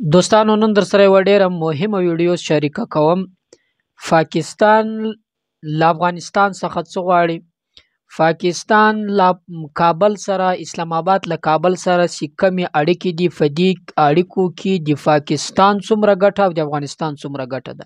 دوستانو نن در سره یوه ډیره مهمه ویډیو شریکه کوم. پاکستان له افغانستان څخه څه غواړي؟ پاکستان له کابل سره، اسلام آباد له کابل سره چې کومې اړیکې دي، په دې اړیکو کې د پاکستان څومره ګټه او د افغانستان څومره ګټه ده؟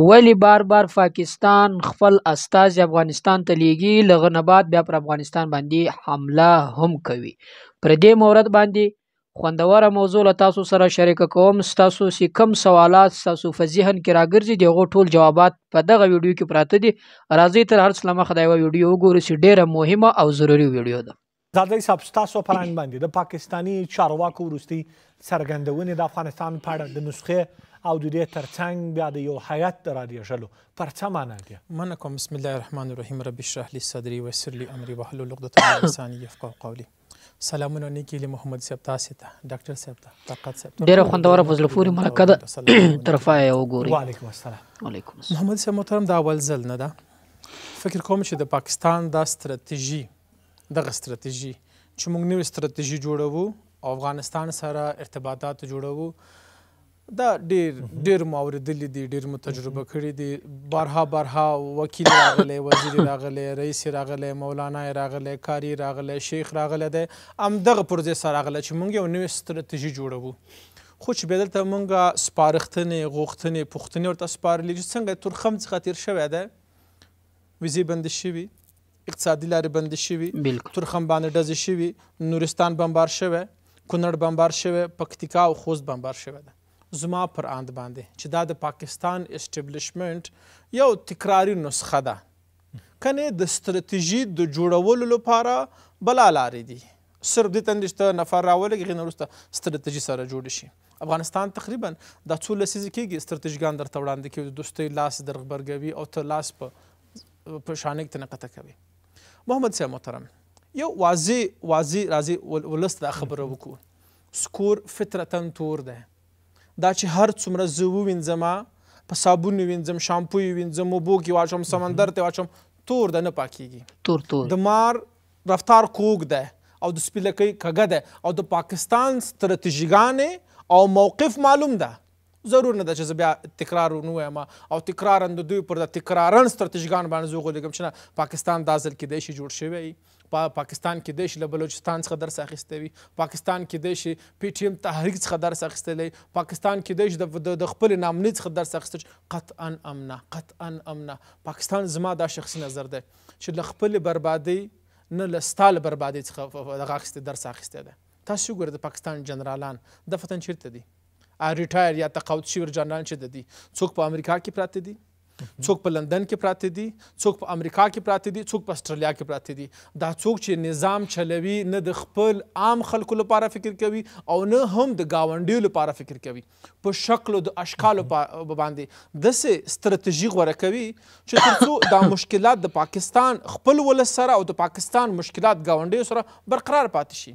ولې بار بار پاکستان خپل استازي افغانستان ته لیږي، له هغه نه بعد بیا پر افغانستان باندې حمله هم کوي؟ پر دې مورد باندې خوندوره موضوع له تاسو سره شریکه کوم. ستاسو چې کوم سوالات ستاسو په ذهن کې راګرځي د هغو ټول جوابات په دغه ویډیو کې پراته دي. راځئ تر هر څه له مخه دا یوه ویډیو وګورو چې ډیره مهمه او ضروري ویډیو ده. زادی صاحب، ستاسو په اړه باندې د پاکستاني چارواکو وروستي څرګندونې د افغانستان په اړه د نسخې او د دې ترڅنګ بیا د یو هیات د رالیږلو پر څه معنا دي؟ مننه کوم. بسم الله الرحمن الرحیم. رب اشرح لي صدري ويسر لي امري واحلل عقدة من لساني يفقهوا قولي. سلامونه نیکی له محمد صاحب تاسو ته، ډاکټر صاحب ته، طاقت صاحب ته. ډیره خوندوره په زړه پورې مرکه ده، طرفه یې وګورئ. وعلیکم السلام. وعلیکم السلام. محمد صاحب محترم، دا اول ځل نه ده. فکر کوم چې د پاکستان دا ستراتیژي، دغه ستراتیژي چې موږ نوې ستراتیژي جوړوو او افغانستان سره ارتباطات جوړوو، دا ډیر مو اورېدلي دي، ډیر مو تجربه کړي دي. بارها وکیل راغلی، وزیر راغلی، رئیس راغلی، مولانا راغلی، کاری راغلی، شیخ راغلی دی، همدغه پروژې سره راغلی چې موږ یو نوې ستراتیژي جوړوو. خو چې بیا دلته موږ سپارښتنې، غوښتنې، پوښتنې ورته سپارلي چې څنګه تورخم څخه تېر شوی دی، ویزې بندې شوي، اقتصادي لارې بندې شوي، تورخم باندې ډزې شوي، نورستان بمبار شوی، کونړ بمبار شوی، پکتیکا او خوست بمبار شوی دی. زما پر اند باندې چې دا د پاکستان اسټبلیشمنټ یو تکراري نسخه ده، کنې د ستراتیژي د جوړولو لپاره بلا لارې دي. صرف دې ته نشته نفر راولږي، هغې نه وروسته ستراتیژي سره جوړ شي. افغانستان تقریبا دا څو لسیزې کېږي ستراتیژیګان درته وړاندې کوي، د دوستۍ لاس در غبرګوي او ته لاس په شانې ته نقطه کوي. محمد صاحب محترم، یو واضح راځي ولس دا خبره وکړو، سکور فطرتا تور دی. دا چې هر څومره زه ووینځم، په صابون وینځم، شامپو وینځم، اوبو کې واچوم، سمندر ته واچوم، تور ده، نه پاکیږي. تور د مار رفتار کوږ ده او د سپیلکۍ کږه ده او د پاکستان ستراتیژیګانې او موقف معلوم ده. ضرور نه ده چې زه بیا تکرار ونه وایم او تکرارا د دوی پر د تکرارا ستراتیژیګان باندې زه وغولېږم چې نه، پاکستان دا ځل کیدای شي جوړ شوی، پاکستان کیدای شي له بلوچستان څخه درس اخیستی وي، پاکستان کیدای شي پی ټي ایم تحریک څخه درس اخیستلی، پاکستان کیدای شي د خپل نامنۍ څخه درس اخیستی. قطعا امنه پاکستان زما دا شخصي نظر دی چې له خپلې بربادۍ نه له ستا له بربادۍ څخه دغه اخیستی، درس اخیستی دی. تاسو وګورئ د پاکستان جنرالان دفتن چیرته دي؟ ریټایر یا تقاعد شوي جنرالان چې دي، څوک په امریکا کې پراته دي، څوک په لندن کې پراته دي، څوک په امریکا کې پراته دي، څوک په استرالیا کې پراته دي. دا څوک چې نظام چلوي نه د خپل عام خلکو لپاره فکر کوي او نه هم د ګاونډیو لپاره فکر کوي، په شکل او د اشکالو باندې داسې ستراتیژي غوره کوي چې تر څو دا مشکلات د پاکستان خپل ولس سره او د پاکستان مشکلات ګاونډیو سره برقرار پاتې شي.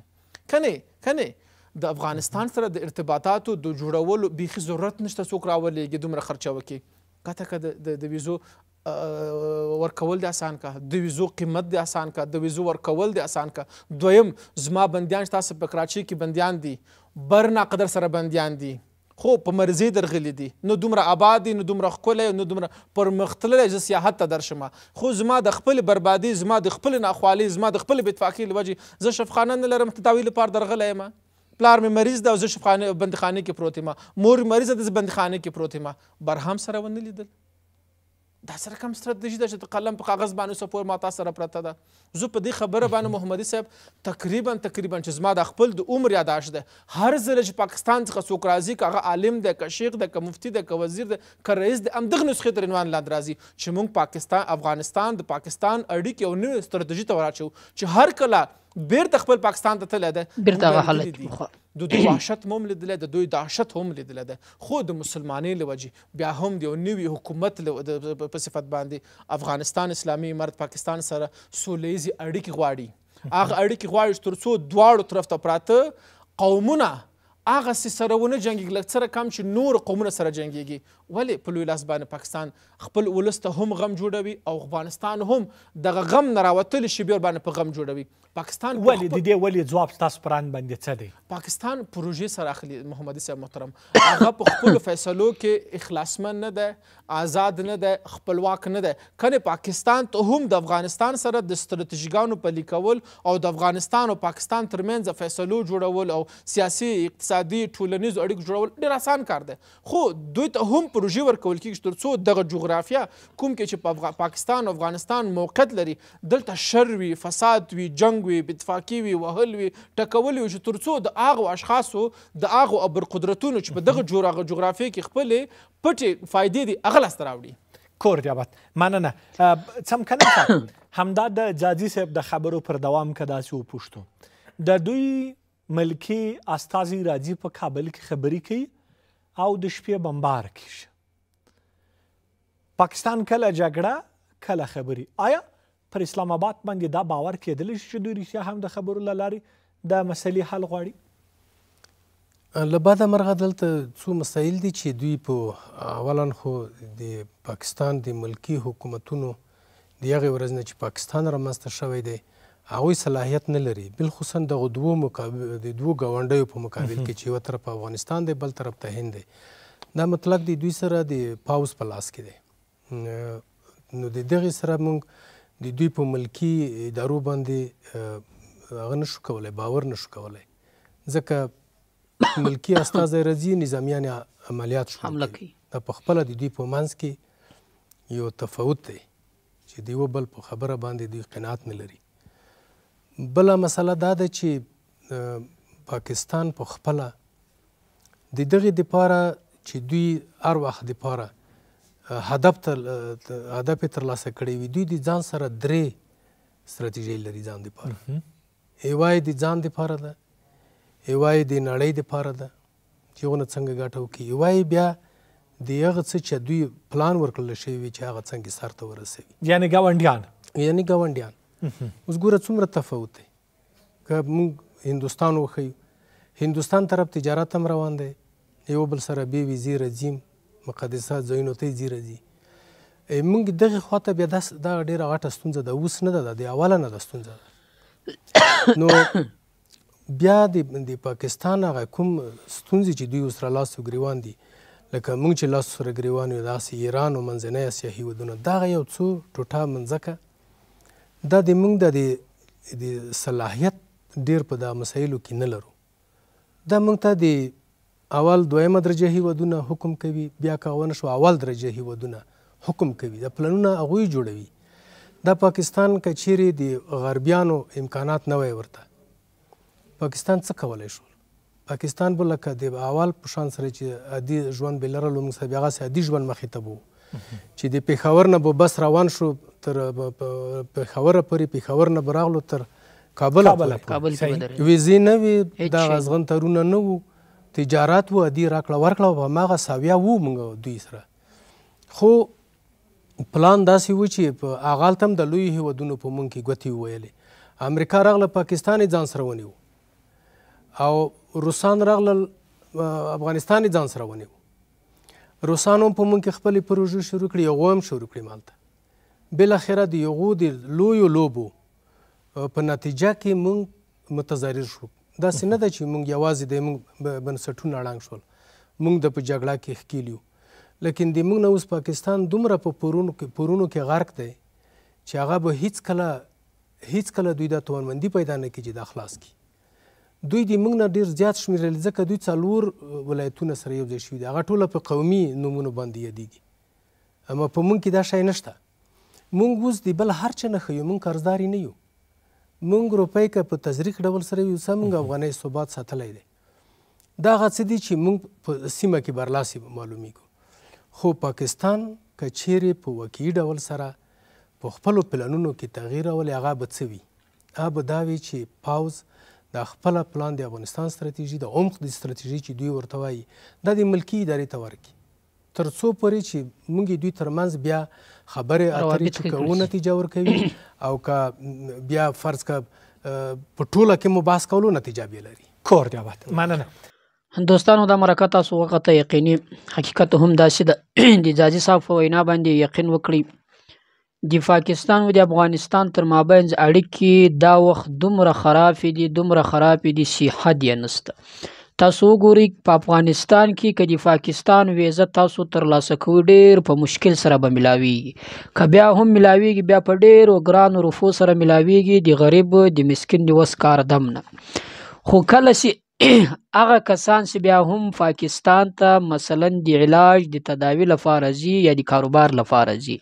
کنې د افغانستان سره د ارتباطاتو د جوړولو بیخي ضرورت نشته څوک راولېږي، دومره خرچه وکړي. که د ویزو ورکول دې اسان که، د ویزو قیمت دې اسان که، د ویزو ورکول دې اسان که. دویم، زما بندیان چې تاسو په کراچۍ کې بندیان دي، بر ناقدر سره بندیان دي، خو په مرضۍ درغلي دي، نه دومره آباد دي، نه دومره ښکلی، نه دومره پرمختللی زه سیاحت ته درشم. خو زما د خپلې بربادۍ، زما د خپلې ناخوالۍ، زما د خپلې بېاتفاقۍ له وجې زه شفخانه نه لرم، تداوي لپاره درغلی یم. پلار مې مریض ده او زه بندخانې کې پروت یم، مور مې مریضه ده زه بندخانې کې پروت یم. برهم سره ونه لیدل. دا سره کوم ستراتیژي ده چې د قلم په کاغذ باندې سپور ما تا سره پرته ده؟ زه په دې خبره باندې محمدي صاحب تقریبا چې زما د خپل د عمر یاداشت ده، هر ځل چې پاکستان څخه څوک راځي، که هغه عالم دی، که شیخ دی، که مفتي دی، که وزیر دی، که رئیس دی، همدغه نسخې تر عنوان لاندې راځي چې موږ افغانستان د پاکستان اړیکې او نوې ستراتیژي ته ور چې هر کله بیرته خپل پاکستان ته تللی دی، بیرته هغه حالت د دوی وحشت هم لیدلی، د دوی دهشت هم لیدلی دی. خو د مسلمانۍ له وجې بیا هم د یو نوي حکومت په صفت باندې افغانستان اسلامي امارت پاکستان سره سوله ییزې اړیکې غواړي. هغه اړیکې غواړي چې تر څو دواړو طرف ته پراته قومونه هغسې سره ونه جنګېږي لږ څه کم چې نور قومونه سره جنګېږي. ولې په لوی لاس باندې پاکستان خپل ولس ته هم غم جوړوي او افغانستان هم دغه غم نه راوتلی شي بیا ورباندې په غم جوړوي. پاکستان ولې د دې ولې ځواب ستاسو په ران باندې څه دی؟ پاکستان پروژې سره اخلي محمدي صاحب محترم، هغه په خپلو فیصلو کې اخلاصمن نه دی، آزاد نه دی، خپلواک نه دی. کنې پاکستان ته هم د افغانستان سره د ستراتیژیګانو پلي کول او د افغانستان او پاکستان ترمنځ فیصلو جوړول او سیاسي اقتصادي ټولنیزو اړیکو جوړول ډېر آسان کار دی. خو دوی ته هم پروژې ورکول کېږي تر څو دغه جغرافیه کوم کې چې په پاکستان او افغانستان موقعیت لري دلته شر وي، فساد وي، جنګ وي، بېاتفاقي وي، وهل وي، ټکول وي، چې تر څو د هغو اشخاصو د هغو ابرقدرتونو چې په دغه جغرافیه کې خپلې پټې فایدې دي هغه لاسته راوړي. کور دیابت مننه. څمکنه صاحب همدا د جاجي صاحب د خبرو پر دوام که داسې وپوښتو، د دوی ملکي استازي راځي په کابل کې خبرې کوي او د شپې بمبار کیږي. پاکستان کله جګړه کله خبرې. آیا پر اسلام آباد باندې دا باور کېدلی شي چې دوی رښتیا هم د خبرو له لارې د مسلې حل غواړي؟ له بده مرغه دلته څو مسایل دي چې دوی په اولا خو د پاکستان د ملکي حکومتونو د هغې ورځ نه چې پاکستان رامنځته شوی دی هغوی صلاحیت نه لري، بالخصوصا دغو دوو ګاونډیو په مقابل کې چې یوه طرف افغانستان دی بل طرف ته هند دی. دا مطلق دی دوی سره د پاوز په لاس کې دی. نو د دغې سره موږ د دوی په ملکي ادارو باندې هغه نشو کولی، باور نشو کولی، ځکه ملکي استازی راځي نظامیان عملیات شروع کوي. دا په خپله د دوی په منځ کې یو تفاوت دی چې د یوه بل په خبره باندې دوی قناعت نه لري. بله مسله دا ده چې پاکستان په خپله د دغې دپاره چې دوی هر وخت دپاره هدف یې ترلاسه کړی وي، دوی د ځان سره 3 ستراتیژۍ لري ځان دپاره. یوه یې د ځان دپاره ده، یوه یې د نړۍ دپاره ده چې هغو نه څنګه ګټه وکړي، یوه یې بیا د هغه څه چې دوی پلان ورکړل شوي وي چې هغه څنګه سر ته ورسوي، یعنې ګاونډیان. اوس ګوره څومره تفاوت دی. که موږ هندوستان وښیو، هندوستان طرف تجارت هم روان دی، یو بل سره بې ویزې راځي، مقدسه ځایونو ته یې ځي راځي. موږ دغې خواته بیا دا ډېره غټه ستونزه ده، اوس نه ده، د اوله نه ده ستونزه ده. نو بیا د پاکستان هغه کوم ستونزې چې دوی اوس را لاس و ګریوان دي، لکه موږ چې لاس سره ګریوان یو داسې ایران او منځنی اسیا هېوادونه، دغه یو څو ټوټه منځکه دا د موږ د صلاحیت ډېر په دا مسایلو کې نه لرو. دا موږ ته د اول دویمه درجه هېوادونه حکم کوي، بیا که ونه شو اول درجه هېوادونه حکم کوي، دا پلانونه هغوی جوړوي. دا پاکستان که چیرې د غربیانو امکانات نه وی ورته، پاکستان څه کولی شول؟ پاکستان به لکه د اول په شان سره چې عادي ژوند به لرلو، موږ سره بیا هغسې عادي ژوند مخې ته به چې د پېښور نه به بس روان شو تر پېښوره پورې، پېښور نه به راغلو تر کابله پورې، ویزې نه وې، دغه ازغنترونه نه وو، تجارت و، عادي راکړه ورکړه په هماغه ساویه وو موږ دوی سره. خو پلان داسې و چې په هغه هلته هم د لویو هېوادونو په موږ کې ګوتې وویلې. امریکا راغله پاکستان یې ځان سره ونیو، او روسان راغلل افغانستان یې ځان سره ونیو. روسانو هم په موږ کې خپلې پروژې شروع کړي، هغو هم شروع کړي مالته. بالاخره د هغو د لویو لوبو په نتیجه کې موږ متضرر شو. داسې نه ده چې موږ یوازې د موږ بنسټونه ړنګ شول، موږ د په جګړه کې ښکیل یو، لیکن د موږ نه اوس پاکستان دومره په پورونو کې غرق دی چې هغه به هیڅ کله دوی دا توانمندي پیدا نه کړي چې دا خلاص کړي. دوی د موږ نه ډېر زیات شمېرل، ځکه دوی 4 ولایتونه سره یو ځای شوي دي، هغه ټوله په قومي نومونو باندې یادېږي، اما په موږ کې دا شی نشته. موږ اوس د بل هر څه نه ښیو، موږ قرضداري نه یو، موږ روپۍ که په تزریق ډول سره یو څه موږ افغانۍ ثبات ساتلی دی. دا هغه څه دي چې موږ په سیمه کې برلاسي معلومیږو. خو پاکستان که چیرې په واقعي ډول سره په خپلو پلانونو کې تغییر راولي، هغه به څه وي؟ هغه به دا وي چې پاوز دا خپله پلان د افغانستان ستراتیژي، د عمق د ستراتیژي چې دوی ورته وایي، دا د ملکي ادارې ته ورکړي، تر څو پورې چې موږ دوی ترمنځ بیا خبرې اترې چې که نتیجه ورکوي، او که بیا فرض که په ټوله کې مو بحث کولو نتیجه بیا لري. کور دیابت مننه. دوستانو دا مرکه تاسو وخته یقیني حقیقت هم داسې د جاجي صاحب په وینا باندې یقین وکړي د پاکستان او د افغانستان تر مابین اړیکې دا وخت دومره خراب دي چې صحت یې نشته. تاسو وګورئ په افغانستان کې که د پاکستان ویزه تاسو ترلاسه کوئ ډېر په مشکل سره به ملاویږي، که بیا هم ملاویږي بیا په ډېرو ګرانو روپو سره ملاویږي، د غریب د مسکین د وس کار دم نه. خو کله چې هغه کسان چې بیا هم پاکستان ته مثلا د علاج د تداوی لپاره ځي یا د کاروبار لپاره ځي،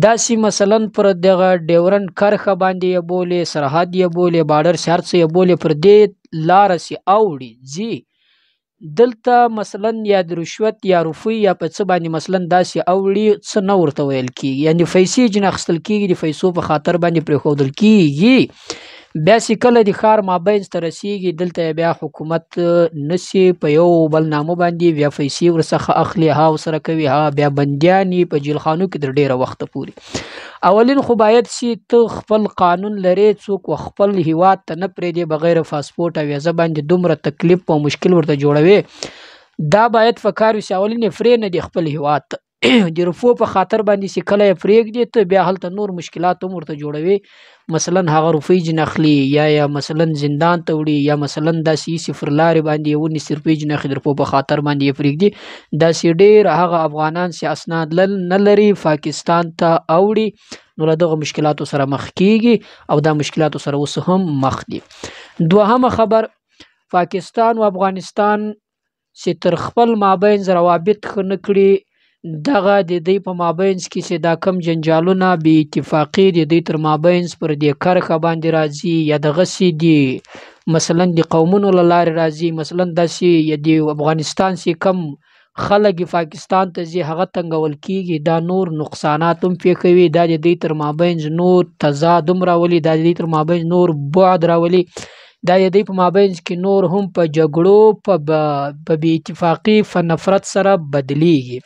داسې مثلا پر دغه ډیورنډ کرښه باندې یې بولې، سرحد یې بولې، بارډر چې هر څه یې بولې، پر دې لاره چې اوړي ځي، دلته مثلا یا د رشوت یا روپۍ یا په څه باندې مثلا داسې اوړي، څه نه ورته ویل کېږي، یعنې پیسې ځینې اخیستل کېږي، د پیسو په خاطر باندې پرېښودل کېږي. بیا چې کله د ښار مابینځ ته رسیږي، دلته بیا حکومت نسی په یو بل نامه باندې بیا پیسې ورڅخه اخلي، ها ورسره کوي، ها بیا بندیان په جیلخانو کې تر ډېره وخته پورې. اولین خو باید چې ته خپل قانون لرې، څوک خپل هیواد ته نه پرېږدي بغیر پاسپورټ او ویزه باندې دومره تکلیف او مشکل ورته جوړوي، دا باید په کار وي چې اولین یې پرېنږدي خپل هیواد ته د روپو په خاطر باندې چې کله یې پرېږدي ته بیا هلته نور مشکلات هم ورته جوړوي، مثلا هغه روپۍ ځینې اخلي یا مثلا زندان ته وړي، یا مثلا داسې ایسي پر لارې باندې یې ونیسي، روپۍ ځینې اخلي د روپو په خاطر باندې یې پرېږدي. داسې ډېر هغه افغانان چې اسناد نه لري پاکستان ته اوړي، نو له دغه مشکلاتو سره مخ کېږي او دا مشکلاتو سره اوس هم مخ دي. دوهمه خبر، پاکستان او افغانستان چې تر خپل مابینځ روابط ښه نه کړي، دغه د دوی په مابینځ کې چې دا کم جنجالونه بې اتفاقي د دوی تر مابینځ پر دې کرښه باندې راځي، یا دغسې د مثلا د قومونو له لارې راځي، مثلا داسې د افغانستان چې کم خلک پاکستان ته ځي هغه تنګول کېږي، دا نور نقصانات هم پېښوي، دا د دوی تر مابینځ نور تضاد هم راولي، دا د دوی تر مابینځ نور بعد راولي، دا د دوی په مابینځ کې نور هم په جګړو په بې اتفاقي په نفرت سره بدلیږي.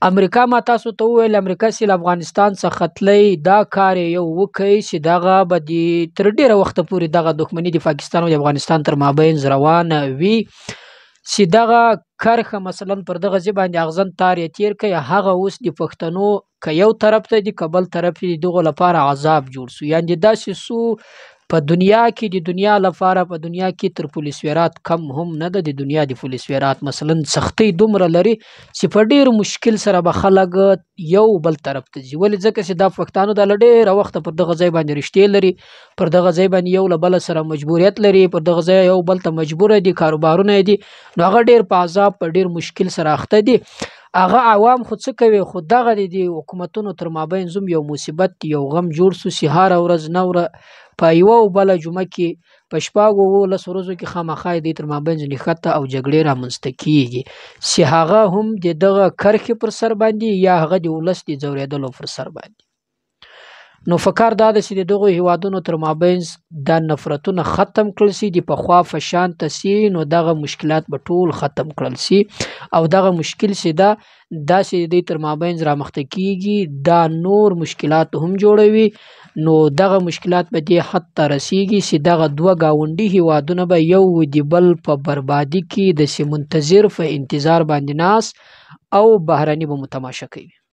امریکا ما تاسو ته وویل، امریکا چې له افغانستان څخه تللی، دا کار یې یو وکړي چې دغه به تر ډېره وخته پورې دغه دښمني د پاکستان او د افغانستان تر مابینځ روانه وي، چې دغه کرښه مثلا پر دغه ځای باندې اغزن تار یې تېر کړي، هغه اوس د پښتنو که یو طرف ته دي که بل طرف د دغو لپاره عذاب جوړ سو، یعنې داسې سو په دنیا کې د دنیا لپاره په دنیا کې تر پولیس ویرات کم هم نه ده. د دنیا د پولیس ویرات مثلا سختۍ دومره لري چې په ډېر مشکل سره به خلک یو بل طرف ته ځي، ولې ځکه چې دا پښتانه د له ډېره وخته پر دغه ځای باندې رشتې لري، پر دغه ځای باندې یو له بل سره مجبوریت لري، پر دغه ځای یو بل ته مجبوره دي، کاروبارونه دي، نو هغه ډېر په عذاب په ډېر مشکل سره اخته دي. هغه عوام خو څه کوي، خو دغه د حکومتونو تر مابینځ هم یو مصیبت یو غم جوړ سو چې هره ورځ نه په یوه او بله جمعه کې په شپږو 19 ورځو کې خامخا د تر مابینځ نښته او جګړې رامنځته کېږي، چې هغه هم د دغه کرښې پر سر باندې یا هغه د ولس د ځورېدلو پر سر باندې. نو فکر دا ده چې د دغو هیوادونو تر مابینځ دا نفرتونه ختم کړل سي، د پخوا په شان ته سي، نو دغه مشکلات به ټول ختم کړل سي، او دغه مشکل چې دا داسې د دوی تر مابینځ رامخته کېږي، دا نور مشکلات هم جوړوي. نو دغه مشکلات به دې حد ته رسیږي چې دغه دوه ګاونډي هیوادونه به یو د بل په بربادي کې داسې منتظر په انتظار باندې ناست او بهرني به متماشه کوي.